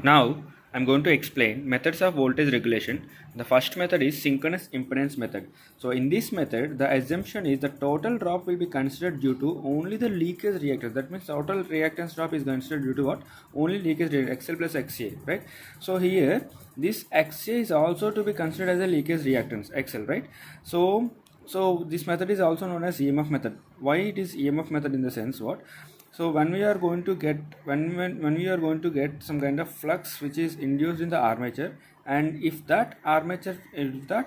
Now I'm going to explain methods of voltage regulation. The first method is synchronous impedance method. So in this method, the assumption is the total drop will be considered due to only the leakage reactance. That means total reactance drop is considered due to what? Only leakage reactance, XL plus XA, right? So here this XA is also to be considered as a leakage reactance, XL, right? So this method is also known as EMF method. Why it is EMF method in the sense what? So when we are going to get when we are going to get some kind of flux which is induced in the armature, and if that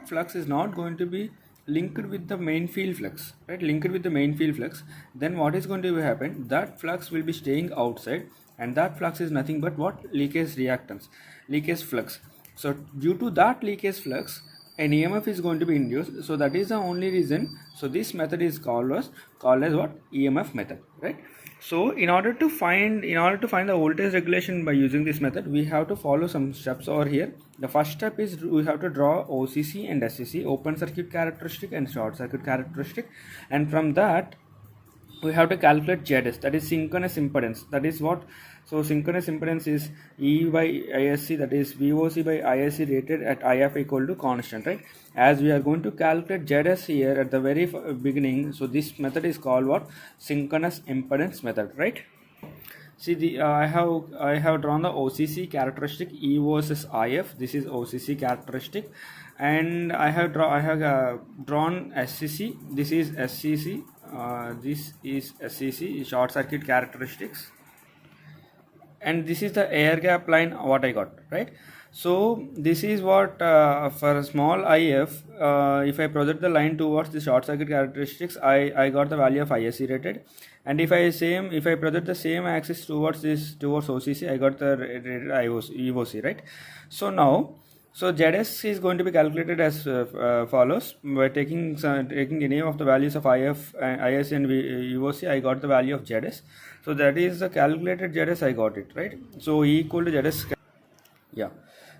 flux is not going to be linked with the main field flux, right, linked with the main field flux, then what is going to happen, that flux will be staying outside, and that flux is nothing but what? Leakage reactance, leakage flux. So due to that leakage flux, an EMF is going to be induced. So that is the only reason. So this method is called as what? EMF method, right? So in order to find the voltage regulation by using this method, we have to follow some steps over here. The first step is we have to draw OCC and SCC, open circuit characteristic and short circuit characteristic, and from that we have to calculate ZS, that is synchronous impedance. That is what? So synchronous impedance is E by ISC, that is VOC by ISC rated at IF equal to constant, right? As we are going to calculate ZS here at the very beginning, so this method is called what? Synchronous impedance method, right? See, I have drawn the OCC characteristic E versus IF. This is OCC characteristic, and I have drawn SCC. This is SCC. This is SCC, short circuit characteristics, and this is the air gap line what I got, right? So this is what for a small IF, if I project the line towards the short circuit characteristics, I got the value of ISC rated, and if I project the same axis towards OCC, I got the rated EOC, right? So now, so ZS is going to be calculated as follows. By taking any of the values of IF, IS and EOC, I got the value of ZS. So that is the calculated ZS, I got it, right? So E equal to ZS. Yeah.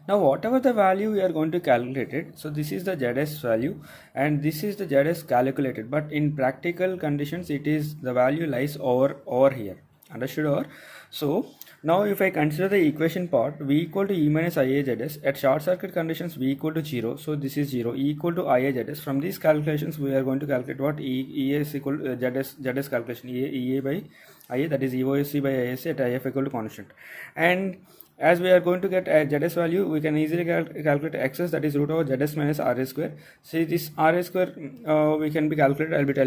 Now whatever the value we are going to calculate it, so this is the ZS value and this is the ZS calculated, but in practical conditions it is the value lies over here. Understood? Or so now if I consider the equation part, V equal to E minus IA ZS, at short circuit conditions V equal to 0, so this is 0, E equal to IA ZS. From these calculations we are going to calculate what? EA is equal to ZS calculation, EA by IA, that is EOC by ISC at IF equal to constant. And as we are going to get a ZS value, we can easily calculate XS, that is root over ZS minus RA square. See this RA square we can be calculated, I'll be telling